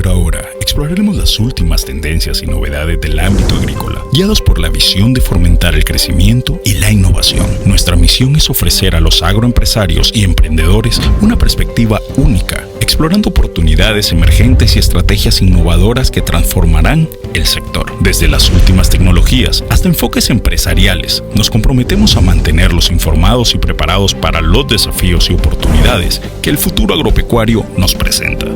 Por ahora, exploraremos las últimas tendencias y novedades del ámbito agrícola, guiados por la visión de fomentar el crecimiento y la innovación. Nuestra misión es ofrecer a los agroempresarios y emprendedores una perspectiva única, explorando oportunidades emergentes y estrategias innovadoras que transformarán el sector. Desde las últimas tecnologías hasta enfoques empresariales, nos comprometemos a mantenerlos informados y preparados para los desafíos y oportunidades que el futuro agropecuario nos presenta.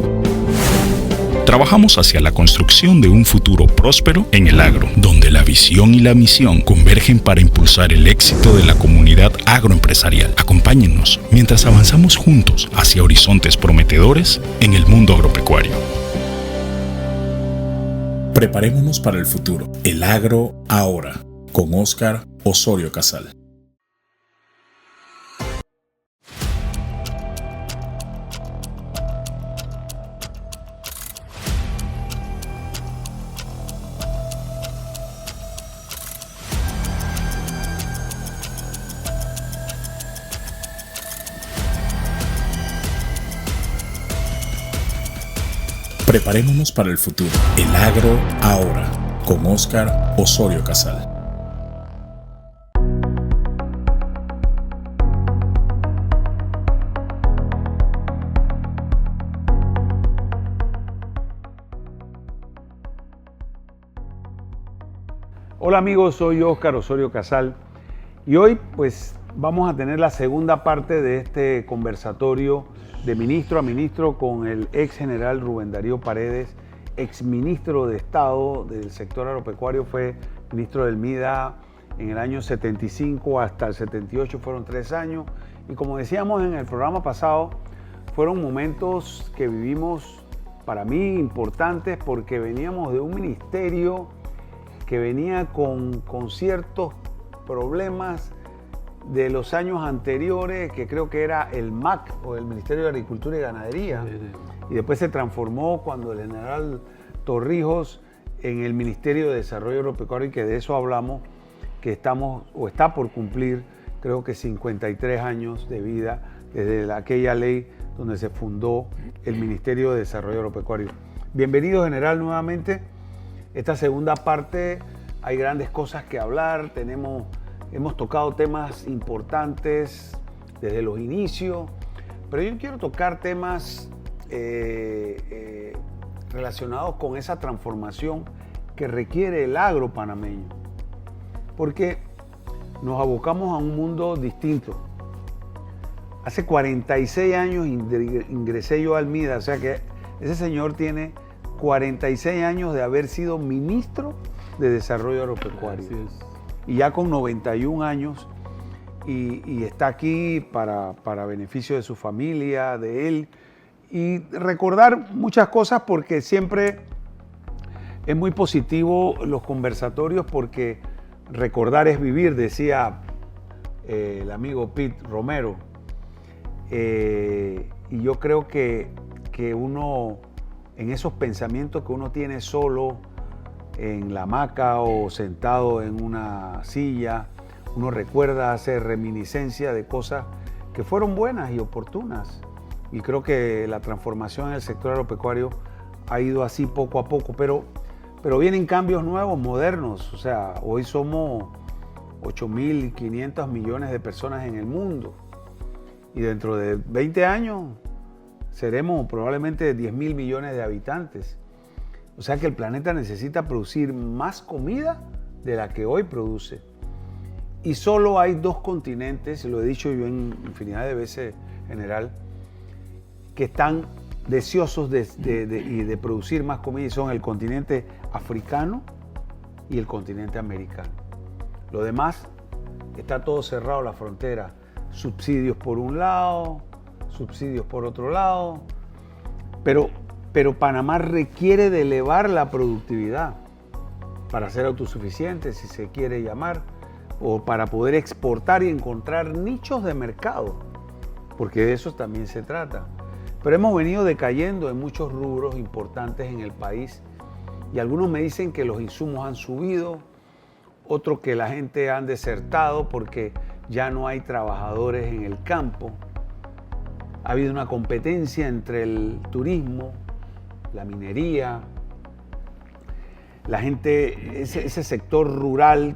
Trabajamos hacia la construcción de un futuro próspero en el agro, donde la visión y la misión convergen para impulsar el éxito de la comunidad agroempresarial. Acompáñennos mientras avanzamos juntos hacia horizontes prometedores en el mundo agropecuario. Preparémonos para el futuro. El agro ahora, con Óscar Osorio Casal. Preparémonos para el futuro. El agro ahora, con Óscar Osorio Casal. Hola amigos, soy Óscar Osorio Casal y hoy pues vamos a tener la segunda parte de este conversatorio de ministro a ministro con el ex general Rubén Darío Paredes, ex ministro de Estado del sector agropecuario, fue ministro del MIDA en el año 75 hasta el 78, fueron 3 años. Y como decíamos en el programa pasado, fueron momentos que vivimos para mí importantes porque veníamos de un ministerio que venía con ciertos problemas de los años anteriores, que creo que era el MAC o el Ministerio de Agricultura y Ganadería, y después se transformó cuando el general Torrijos en el Ministerio de Desarrollo Agropecuario, y que de eso hablamos, que estamos o está por cumplir creo que 53 años de vida desde aquella ley donde se fundó el Ministerio de Desarrollo Agropecuario. Bienvenido, general, nuevamente. Esta segunda parte hay grandes cosas que hablar, hemos tocado temas importantes desde los inicios, pero yo quiero tocar temas relacionados con esa transformación que requiere el agro panameño, porque nos abocamos a un mundo distinto. Hace 46 años ingresé yo al MIDA, o sea que ese señor tiene 46 años de haber sido ministro de Desarrollo Agropecuario. Así es. Y ya con 91 años, y está aquí para beneficio de su familia, de él, y recordar muchas cosas, porque siempre es muy positivo los conversatorios, porque recordar es vivir, decía el amigo Pete Romero. Y yo creo que uno, en esos pensamientos que uno tiene solo, en la hamaca o sentado en una silla, uno recuerda, hace reminiscencia de cosas que fueron buenas y oportunas. Y creo que la transformación en el sector agropecuario ha ido así poco a poco, pero vienen cambios nuevos, modernos. O sea, hoy somos 8.500 millones de personas en el mundo, y dentro de 20 años seremos probablemente 10.000 millones de habitantes. O sea que el planeta necesita producir más comida de la que hoy produce. Y solo hay 2 continentes, lo he dicho yo en infinidad de veces, general, que están deseosos de producir más comida, y son el continente africano y el continente americano. Lo demás está todo cerrado, la frontera. Subsidios por un lado, subsidios por otro lado, pero Panamá requiere de elevar la productividad para ser autosuficiente, si se quiere llamar, o para poder exportar y encontrar nichos de mercado, porque de eso también se trata. Pero hemos venido decayendo en muchos rubros importantes en el país, y algunos me dicen que los insumos han subido, otros que la gente han desertado porque ya no hay trabajadores en el campo. Ha habido una competencia entre el turismo la minería. La gente, ese sector rural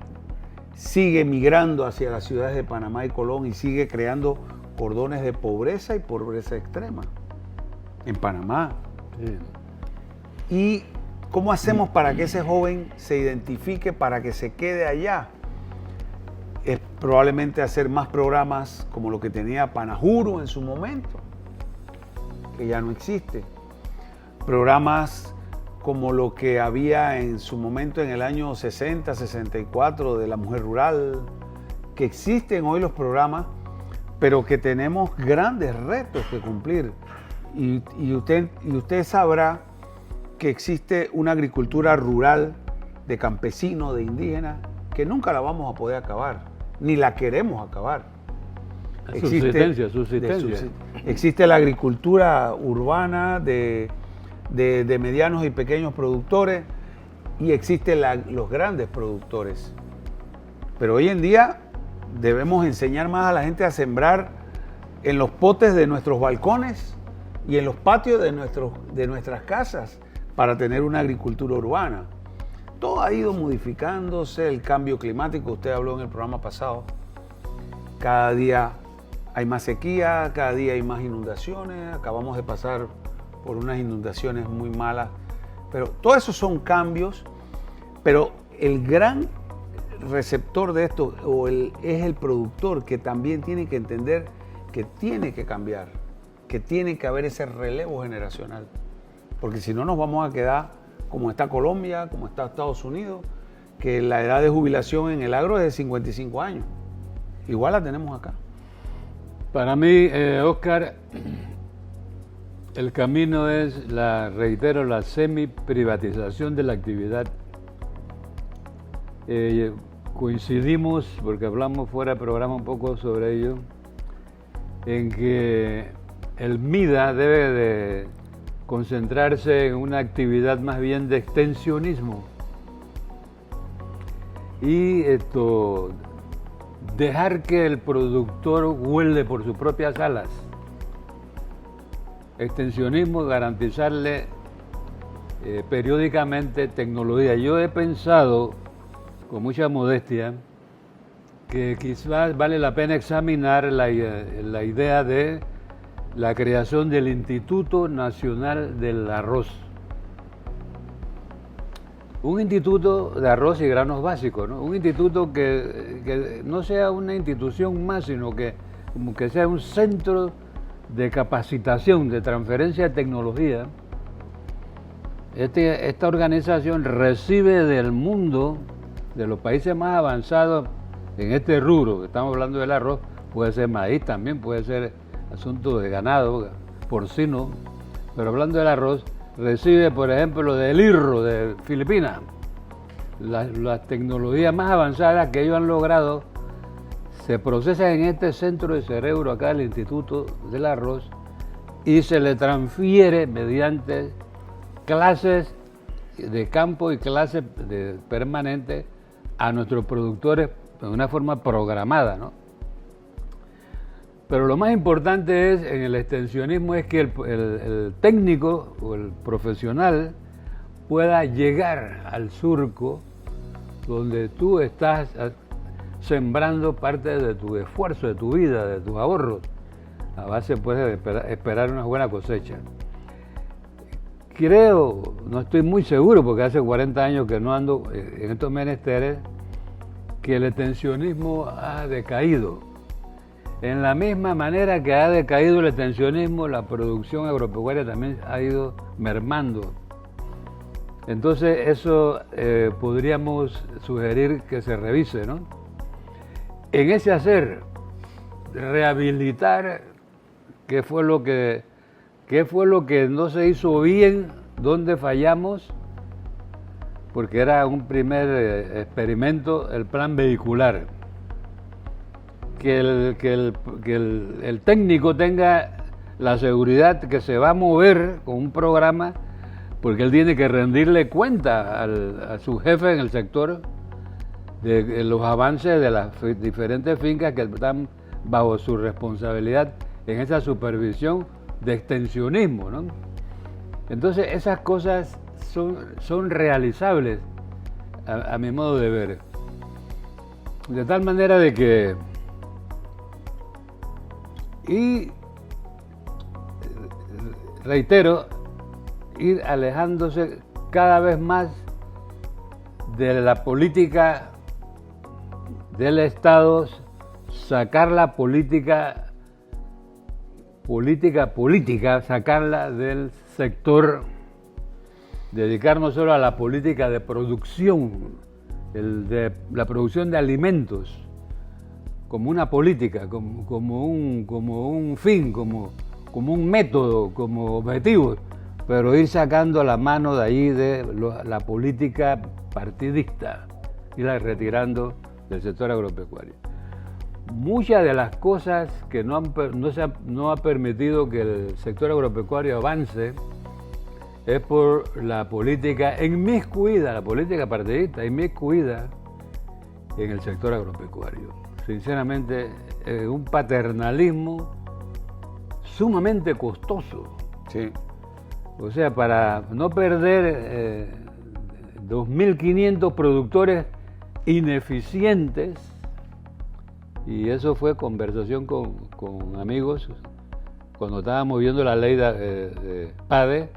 sigue migrando hacia las ciudades de Panamá y Colón y sigue creando cordones de pobreza y pobreza extrema en Panamá. Sí. ¿Y cómo hacemos para que ese joven se identifique, para que se quede allá? Es probablemente hacer más programas como lo que tenía Panajuro en su momento, que ya no existe. Programas como lo que había en su momento en el año 60, 64 de la mujer rural, que existen hoy los programas, pero que tenemos grandes retos que cumplir. Y usted sabrá que existe una agricultura rural de campesino, de indígena, que nunca la vamos a poder acabar, ni la queremos acabar. Subsistencia. Existe la agricultura urbana de medianos y pequeños productores y existen los grandes productores. Pero hoy en día debemos enseñar más a la gente a sembrar en los potes de nuestros balcones y en los patios de nuestras casas para tener una agricultura urbana. Todo ha ido modificándose, el cambio climático, usted habló en el programa pasado, cada día hay más sequía, cada día hay más inundaciones, acabamos de pasar por unas inundaciones muy malas, pero todos esos son cambios, pero el gran receptor de esto es el productor, que también tiene que entender que tiene que cambiar, que tiene que haber ese relevo generacional, porque si no nos vamos a quedar como está Colombia, como está Estados Unidos, que la edad de jubilación en el agro es de 55 años, igual la tenemos acá. Para mí, Oscar, el camino es, reitero, la semi-privatización de la actividad. Coincidimos, porque hablamos fuera de programa un poco sobre ello, en que el MIDA debe de concentrarse en una actividad más bien de extensionismo y dejar que el productor huele por sus propias alas. Extensionismo, garantizarle periódicamente tecnología. Yo he pensado, con mucha modestia, que quizás vale la pena examinar la idea de la creación del Instituto Nacional del Arroz. Un instituto de arroz y granos básicos, ¿no? Un instituto que no sea una institución más, sino que como que sea un centro de capacitación, de transferencia de tecnología. Esta organización recibe del mundo, de los países más avanzados en este rubro, que estamos hablando del arroz, puede ser maíz también, puede ser asunto de ganado, porcino, pero hablando del arroz, recibe, por ejemplo, del IRRO de Filipinas, las tecnologías más avanzadas que ellos han logrado se procesan en este centro de cerebro acá, el Instituto del Arroz, y se le transfiere mediante clases de campo y clases permanentes a nuestros productores de una forma programada, ¿no? Pero lo más importante en el extensionismo es que el técnico o el profesional pueda llegar al surco donde tú estás sembrando parte de tu esfuerzo, de tu vida, de tus ahorros. A base puedes esperar una buena cosecha. Creo, no estoy muy seguro porque hace 40 años que no ando en estos menesteres, que el extensionismo ha decaído. En la misma manera que ha decaído el extensionismo, la producción agropecuaria también ha ido mermando. Entonces eso podríamos sugerir que se revise, ¿no? En ese hacer, rehabilitar qué fue lo que no se hizo bien, dónde fallamos, porque era un primer experimento, el plan vehicular. Que el técnico tenga la seguridad que se va a mover con un programa, porque él tiene que rendirle cuenta a su jefe en el sector de los avances de las diferentes fincas que están bajo su responsabilidad en esa supervisión de extensionismo, ¿no? Entonces esas cosas son realizables a mi modo de ver. De tal manera de que, y reitero, ir alejándose cada vez más de la política del Estado, sacar la política, sacarla del sector, dedicarnos solo a la política de producción, de la producción de alimentos, como una política, como un fin, como un método, como objetivo, pero ir sacando la mano de ahí de la política partidista, irla retirando del sector agropecuario. Muchas de las cosas que no ha permitido que el sector agropecuario avance es por la política inmiscuida, la política partidista inmiscuida en el sector agropecuario. Sinceramente, un paternalismo sumamente costoso. Sí. O sea, para no perder 2.500 productores ineficientes, y eso fue conversación con amigos cuando estábamos viendo la ley de PADE.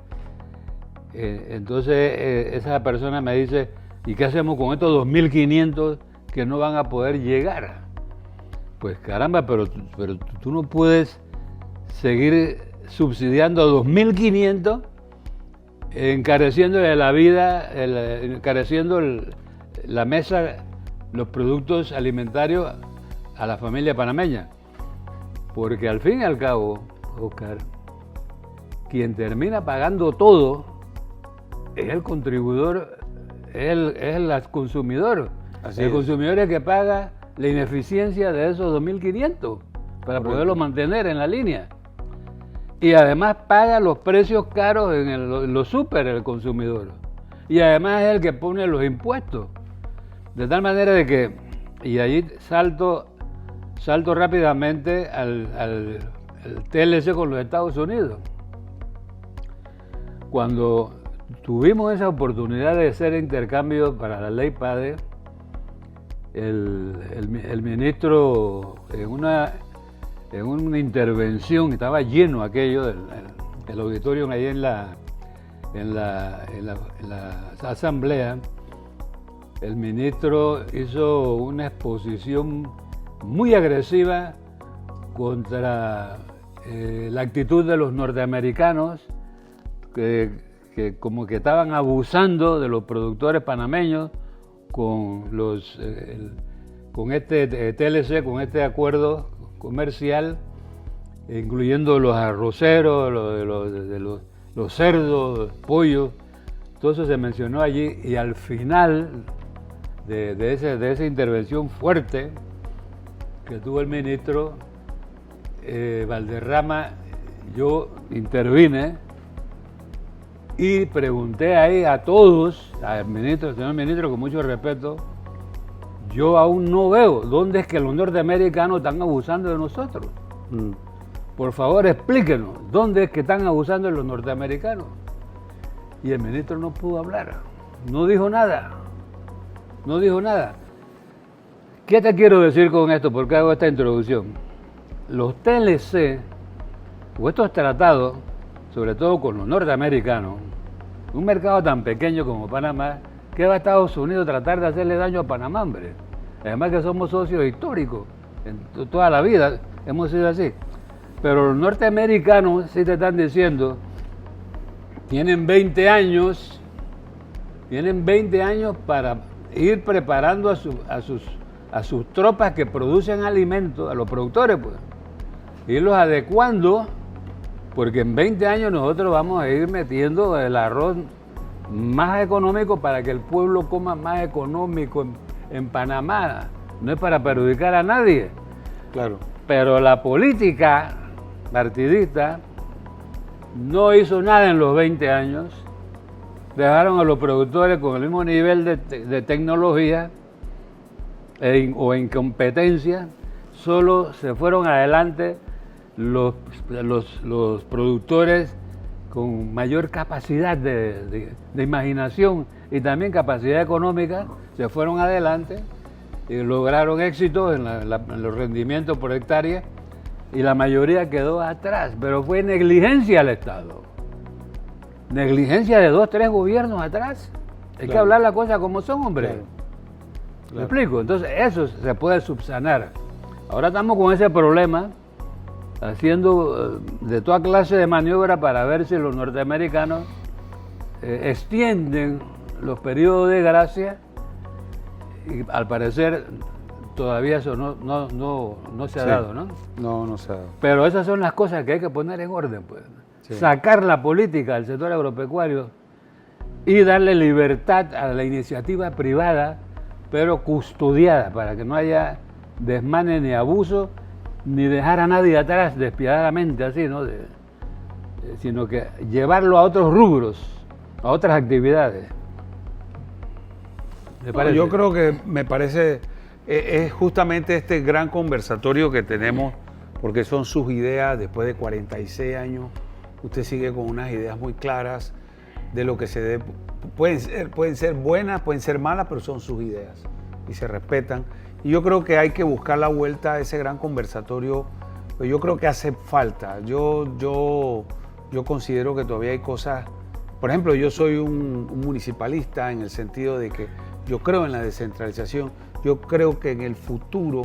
Entonces esa persona me dice, ¿y qué hacemos con estos 2.500 que no van a poder llegar? Pues caramba, pero tú no puedes seguir subsidiando a 2.500, encareciéndole la vida, encareciendo la mesa, los productos alimentarios a la familia panameña. Porque al fin y al cabo, Oscar, quien termina pagando todo es el contribuidor, es el consumidor. Así el es. consumidor es el que paga la ineficiencia de esos 2.500 para poderlo mantener en la línea. Y además paga los precios caros en los súper el consumidor. Y además es el que pone los impuestos. De tal manera de que, y ahí salto rápidamente al TLC con los Estados Unidos. Cuando tuvimos esa oportunidad de hacer intercambio para la ley PADE, el ministro en una intervención, estaba lleno aquello, el auditorio ahí en la asamblea, el ministro hizo una exposición muy agresiva contra la actitud de los norteamericanos que como que estaban abusando de los productores panameños con este TLC, con este acuerdo comercial, incluyendo los arroceros, los cerdos, pollos, todo eso se mencionó allí, y al final de esa intervención fuerte que tuvo el ministro Valderrama, yo intervine y pregunté ahí a todos, al señor ministro, con mucho respeto, yo aún no veo dónde es que los norteamericanos están abusando de nosotros. Por favor, explíquenos, ¿dónde es que están abusando de los norteamericanos? Y el ministro no pudo hablar, no dijo nada. ¿Qué te quiero decir con esto? ¿Por qué hago esta introducción? Los TLC, o estos tratados, sobre todo con los norteamericanos, un mercado tan pequeño como Panamá, ¿qué va a Estados Unidos tratar de hacerle daño a Panamá, hombre? Además que somos socios históricos, en toda la vida hemos sido así. Pero los norteamericanos sí te están diciendo, tienen 20 años para ir preparando a sus tropas que producen alimentos, a los productores, pues, irlos adecuando, porque en 20 años nosotros vamos a ir metiendo el arroz más económico para que el pueblo coma más económico en Panamá. No es para perjudicar a nadie. Claro. Pero la política partidista no hizo nada en los 20 años. Dejaron a los productores con el mismo nivel de tecnología o incompetencia. Solo se fueron adelante los productores con mayor capacidad de imaginación y también capacidad económica se fueron adelante y lograron éxito en los rendimientos por hectárea, y la mayoría quedó atrás, pero fue negligencia del Estado. Negligencia de 2, 3 gobiernos atrás. Hay que hablar las cosas como son, hombre. ¿Me explico? Entonces eso se puede subsanar. Ahora estamos con ese problema, haciendo de toda clase de maniobra para ver si los norteamericanos extienden los periodos de gracia, y al parecer todavía eso no se ha dado, ¿no? No se ha dado. Pero esas son las cosas que hay que poner en orden, pues. Sí. Sacar la política del sector agropecuario y darle libertad a la iniciativa privada, pero custodiada, para que no haya desmanes ni abuso, ni dejar a nadie atrás despiadadamente así, ¿no? Sino que llevarlo a otros rubros, a otras actividades. No, yo creo que me parece, es justamente este gran conversatorio que tenemos, porque son sus ideas. Después de 46 años, usted sigue con unas ideas muy claras de lo que se debe. Pueden ser buenas, pueden ser malas, pero son sus ideas y se respetan. Y yo creo que hay que buscar la vuelta a ese gran conversatorio. Pues yo creo que hace falta. Yo considero que todavía hay cosas. Por ejemplo, yo soy un municipalista en el sentido de que yo creo en la descentralización. Yo creo que en el futuro,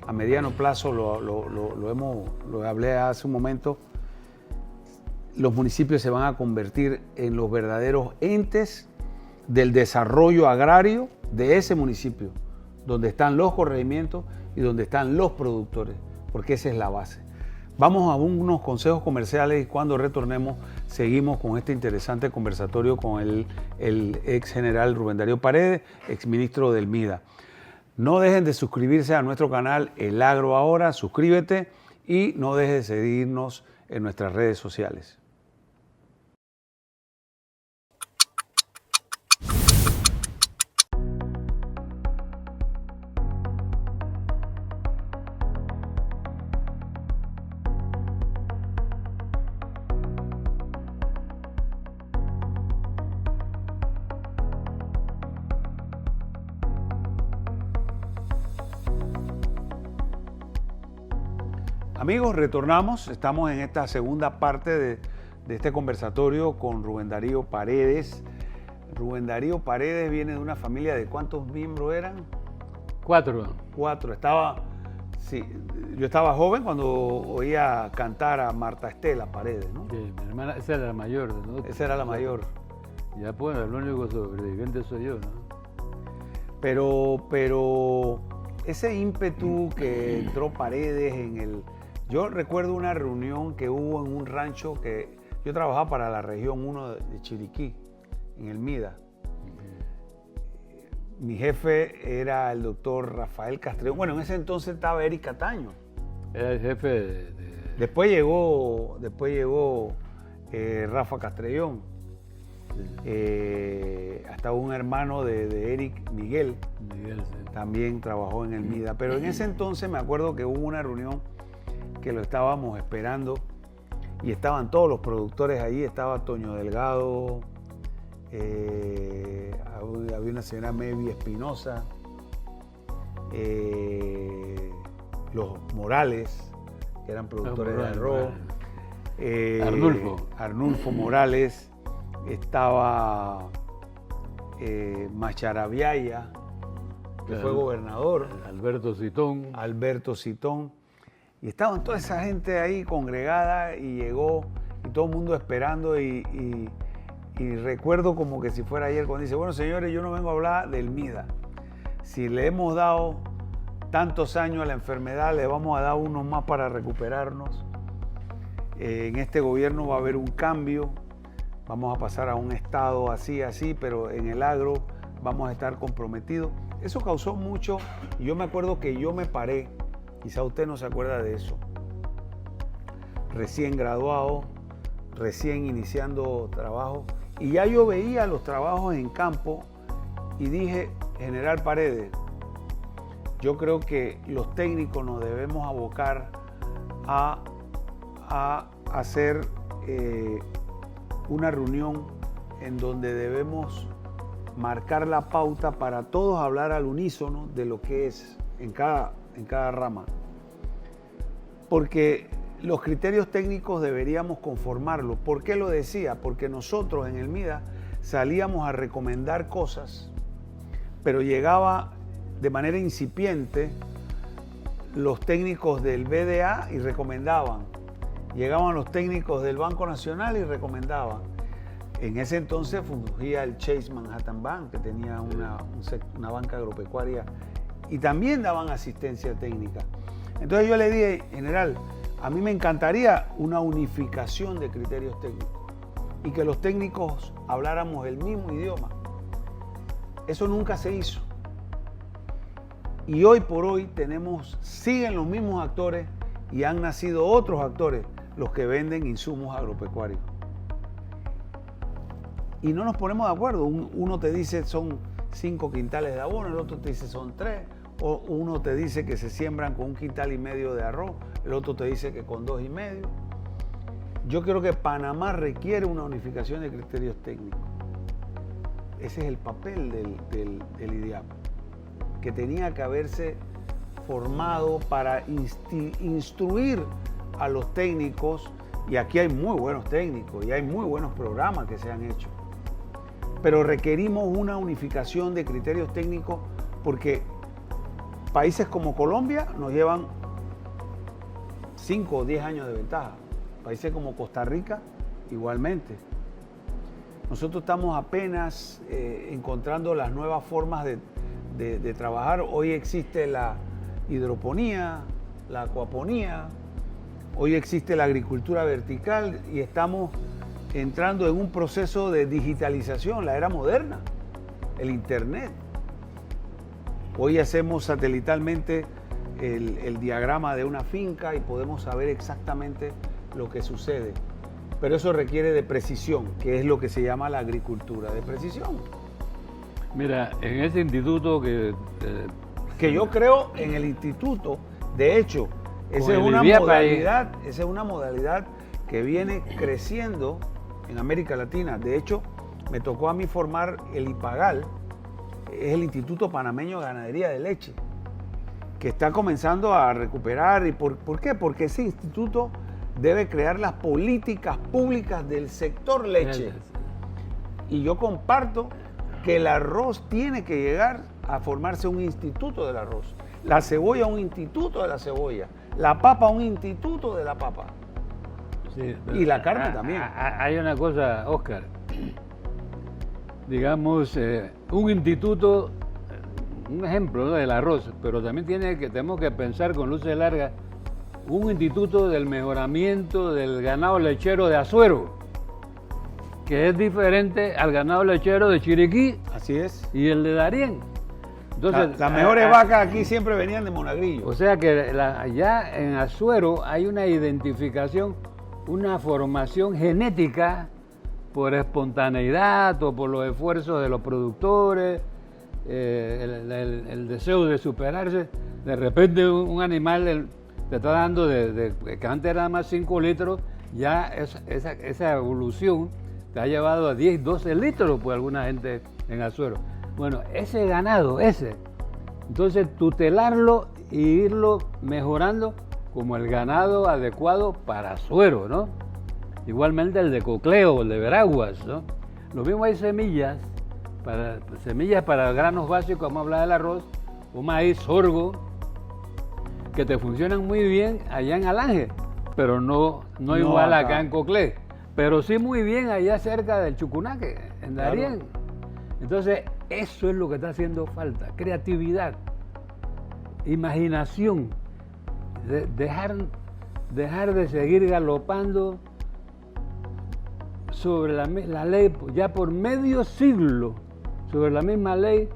a mediano plazo, lo hablé hace un momento, los municipios se van a convertir en los verdaderos entes del desarrollo agrario de ese municipio, donde están los corregimientos y donde están los productores, porque esa es la base. Vamos a unos consejos comerciales y cuando retornemos seguimos con este interesante conversatorio con el ex general Rubén Darío Paredes, ex ministro del MIDA. No dejen de suscribirse a nuestro canal El Agro Ahora, suscríbete y no dejes de seguirnos en nuestras redes sociales. Amigos, retornamos. Estamos en esta segunda parte de este conversatorio con Rubén Darío Paredes. Rubén Darío Paredes viene de una familia de ¿cuántos miembros eran? 4. 4. Yo estaba joven cuando oía cantar a Marta Estela Paredes, ¿no? Sí, mi hermana, esa era la mayor, ¿no? Esa era la mayor. Ya pues, el único sobreviviente soy yo, ¿no? Pero ese ímpetu que entró Paredes en el... Yo recuerdo una reunión que hubo en un rancho que yo trabajaba para la región 1 de Chiriquí, en el MIDA. Mi jefe era el doctor Rafael Castrellón. Bueno, en ese entonces estaba Eric Cataño. Era el jefe Después llegó Rafa Castrellón. Sí. Hasta un hermano de Eric, Miguel, sí, también trabajó en el MIDA. Pero en ese entonces me acuerdo que hubo una reunión que lo estábamos esperando y estaban todos los productores ahí. Estaba Toño Delgado, había una señora Mevi Espinosa, los Morales, que eran productores de arroz, Arnulfo Morales, estaba Macharabiaya, que fue gobernador, Alberto Citón, y estaban toda esa gente ahí congregada y llegó y todo el mundo esperando y recuerdo como que si fuera ayer cuando dice, bueno señores, yo no vengo a hablar del MIDA. Si le hemos dado tantos años a la enfermedad, le vamos a dar unos más para recuperarnos. En este gobierno va a haber un cambio, vamos a pasar a un estado así, pero en el agro vamos a estar comprometidos. Eso causó mucho y yo me acuerdo que yo me paré, quizá usted no se acuerda de eso, recién graduado, recién iniciando trabajo, y ya yo veía los trabajos en campo y dije, General Paredes, yo creo que los técnicos nos debemos abocar a hacer una reunión en donde debemos marcar la pauta para todos hablar al unísono de lo que es en cada rama. Porque los criterios técnicos deberíamos conformarlos. ¿Por qué lo decía? Porque nosotros en el MIDA salíamos a recomendar cosas, pero llegaba de manera incipiente los técnicos del BDA y recomendaban. Llegaban los técnicos del Banco Nacional y recomendaban. En ese entonces fungía el Chase Manhattan Bank, que tenía una banca agropecuaria, y también daban asistencia técnica. Entonces yo le dije, general, a mí me encantaría una unificación de criterios técnicos y que los técnicos habláramos el mismo idioma. Eso nunca se hizo. Y hoy por hoy siguen los mismos actores y han nacido otros actores los que venden insumos agropecuarios. Y no nos ponemos de acuerdo. Uno te dice son 5 quintales de abono, el otro te dice son 3. O uno te dice que se siembran con 1,5 quintales de arroz, el otro te dice que con 2,5. Yo creo que Panamá requiere una unificación de criterios técnicos. Ese es el papel del IDIAP, que tenía que haberse formado para instruir a los técnicos, y aquí hay muy buenos técnicos y hay muy buenos programas que se han hecho. Pero requerimos una unificación de criterios técnicos porque países como Colombia nos llevan 5 o 10 años de ventaja. Países como Costa Rica, igualmente. Nosotros estamos apenas encontrando las nuevas formas de trabajar. Hoy existe la hidroponía, la acuaponía, hoy existe la agricultura vertical y estamos entrando en un proceso de digitalización, la era moderna, el Internet. Hoy hacemos satelitalmente el diagrama de una finca y podemos saber exactamente lo que sucede. Pero eso requiere de precisión, que es lo que se llama la agricultura de precisión. Mira, en ese instituto que yo creo en el instituto, de hecho, esa es una modalidad que viene creciendo en América Latina. De hecho, me tocó a mí formar el IPAGAL, es el Instituto Panameño de Ganadería de Leche, que está comenzando a recuperar. ¿Y por qué? Porque ese instituto debe crear las políticas públicas del sector leche. Y yo comparto que el arroz tiene que llegar a formarse un instituto del arroz, la cebolla un instituto de la cebolla, la papa un instituto de la papa. Sí, y la carne también. Hay una cosa, Oscar, digamos, un instituto, un ejemplo, ¿no?, del arroz, pero también tenemos que pensar con luces largas, un instituto del mejoramiento del ganado lechero de Azuero, que es diferente al ganado lechero de Chiriquí. Así es. Y el de Darién. Entonces, las mejores vacas aquí siempre venían de Monagrillo. O sea que allá en Azuero hay una identificación, una formación genética por espontaneidad o por los esfuerzos de los productores, el deseo de superarse. De repente un animal te está dando, que antes era más 5 litros, ya esa evolución te ha llevado a 10, 12 litros, pues alguna gente en Azuero. Bueno, ese ganado, entonces tutelarlo e irlo mejorando como el ganado adecuado para Azuero, ¿no? Igualmente el de Cocleo, el de Veraguas, ¿no? Lo mismo hay semillas para granos básicos, vamos a hablar del arroz, o maíz, sorgo, que te funcionan muy bien allá en Alange, pero no igual acá en Coclé, pero sí muy bien allá cerca del Chucunaque, en Darién. Claro. Entonces, eso es lo que está haciendo falta, creatividad, imaginación, dejar de seguir galopando sobre la ley, ya por medio siglo, sobre la misma ley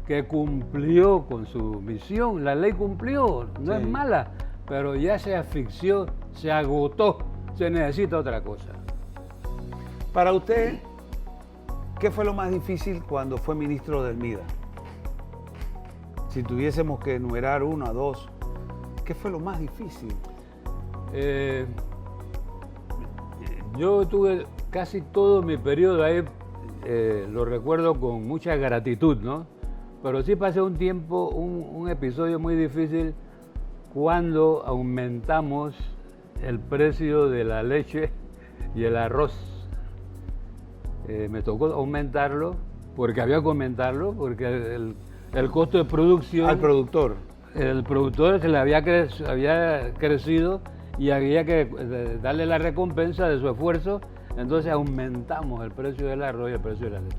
que cumplió con su misión. La ley cumplió, no es mala, pero ya se asfixió, se agotó, se necesita otra cosa. Para usted, ¿qué fue lo más difícil cuando fue ministro del MIDA? Si tuviésemos que enumerar 1 a 2, ¿qué fue lo más difícil? Yo tuve casi todo mi periodo ahí lo recuerdo con mucha gratitud, ¿no? Pero sí pasé un tiempo, un episodio muy difícil cuando aumentamos el precio de la leche y el arroz. Me tocó aumentarlo porque había que aumentarlo, porque el costo de producción... Al productor. El productor se le había crecido y había que darle la recompensa de su esfuerzo, entonces aumentamos el precio del arroz y el precio de la leche.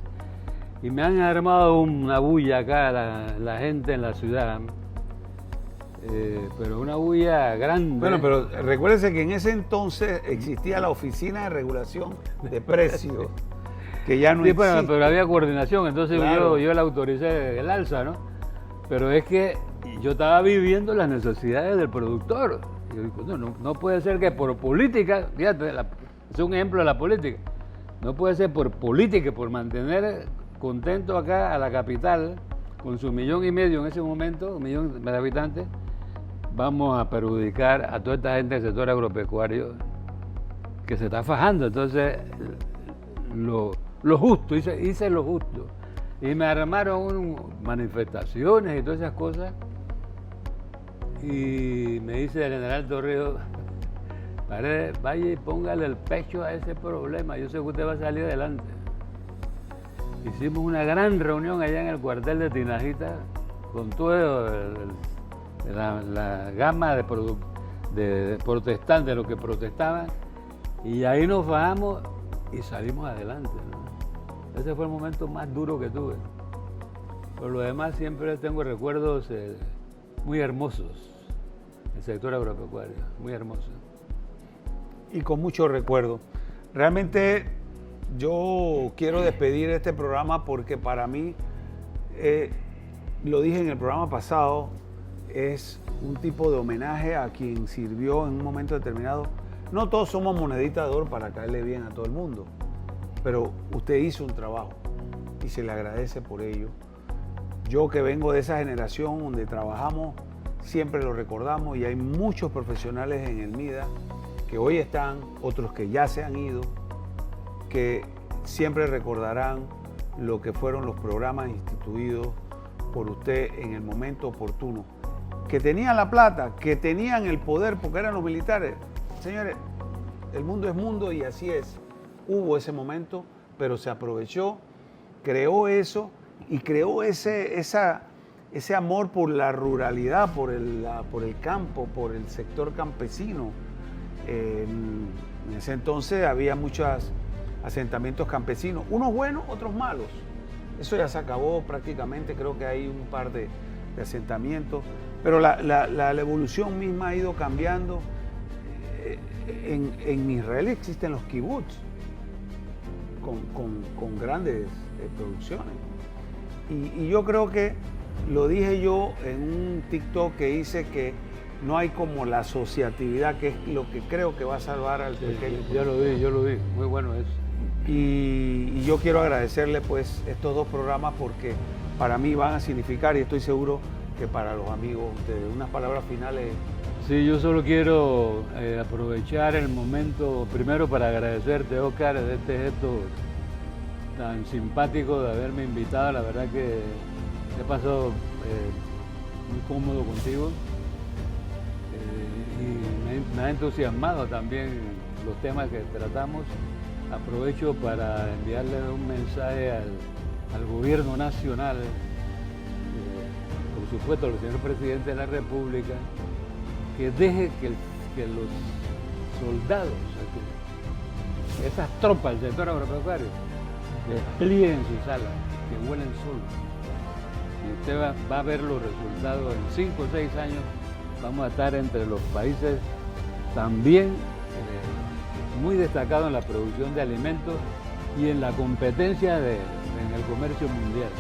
Y me han armado una bulla acá la gente en la ciudad, pero una bulla grande. Bueno, pero recuérdese que en ese entonces existía la Oficina de Regulación de Precios, que ya no existe. Bueno, pero había coordinación, entonces Claro. yo le autoricé el alza, ¿no? Pero es que yo estaba viviendo las necesidades del productor. Yo digo, no puede ser que por política, fíjate, es un ejemplo de la política, no puede ser por política, por mantener contento acá a la capital, con su 1,5 millones en ese momento, 1 millón de habitantes, vamos a perjudicar a toda esta gente del sector agropecuario que se está fajando. Entonces, lo justo, hice lo justo. Y me armaron manifestaciones y todas esas cosas. Y me dice el general Torrijos, vaya y póngale el pecho a ese problema, yo sé que usted va a salir adelante. Hicimos una gran reunión allá en el cuartel de Tinajita con toda la gama de protestantes, los que protestaban, y ahí nos bajamos y salimos adelante, ¿no? Ese fue el momento más duro que tuve. Por lo demás siempre tengo recuerdos muy hermosos del sector agropecuario, muy hermosos. Y con mucho recuerdo. Realmente yo quiero despedir este programa porque para mí, lo dije en el programa pasado, es un tipo de homenaje a quien sirvió en un momento determinado. No todos somos monedita de oro para caerle bien a todo el mundo, pero usted hizo un trabajo y se le agradece por ello. Yo que vengo de esa generación donde trabajamos, siempre lo recordamos y hay muchos profesionales en el MIDA que hoy están, otros que ya se han ido, que siempre recordarán lo que fueron los programas instituidos por usted en el momento oportuno. Que tenían la plata, que tenían el poder porque eran los militares. Señores, el mundo es mundo y así es. Hubo ese momento, pero se aprovechó, creó eso y creó ese amor por la ruralidad, por el campo, por el sector campesino. En ese entonces había muchos asentamientos campesinos, unos buenos, otros malos. Eso ya se acabó prácticamente, creo que hay un par de asentamientos, pero la evolución misma ha ido cambiando. En Israel existen los kibbutz con grandes producciones. Y yo creo que lo dije yo en un TikTok que hice, que no hay como la asociatividad, que es lo que creo que va a salvar al pequeño. Yo lo vi, muy bueno eso. Y yo quiero agradecerle pues estos 2 programas porque para mí van a significar, y estoy seguro que para los amigos ustedes, unas palabras finales. Sí, yo solo quiero aprovechar el momento primero para agradecerte, Oscar, de este gesto tan simpático de haberme invitado. La verdad que he pasado muy cómodo contigo y me ha entusiasmado también los temas que tratamos. Aprovecho para enviarle un mensaje al gobierno nacional, por supuesto al señor presidente de la República, que deje que los soldados, esas tropas del sector agropecuario, desplieguen sus alas, que vuelen solos. Y usted va a ver los resultados en 5 o 6 años. Vamos a estar entre los países también muy destacados en la producción de alimentos y en la competencia en el comercio mundial.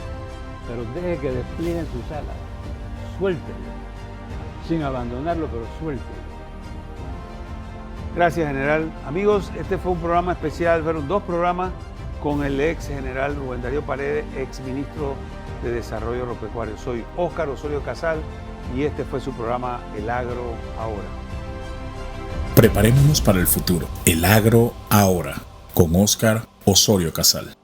Pero deje que desplieguen sus alas, suéltenlo, sin abandonarlo, pero suéltenlo. Gracias, general. Amigos, este fue un programa especial, fueron 2 programas con el ex general Rubén Darío Paredes, ex ministro de Desarrollo Agropecuario. Soy Óscar Osorio Casal y este fue su programa El Agro Ahora. Preparémonos para el futuro. El Agro Ahora. con Óscar Osorio Casal.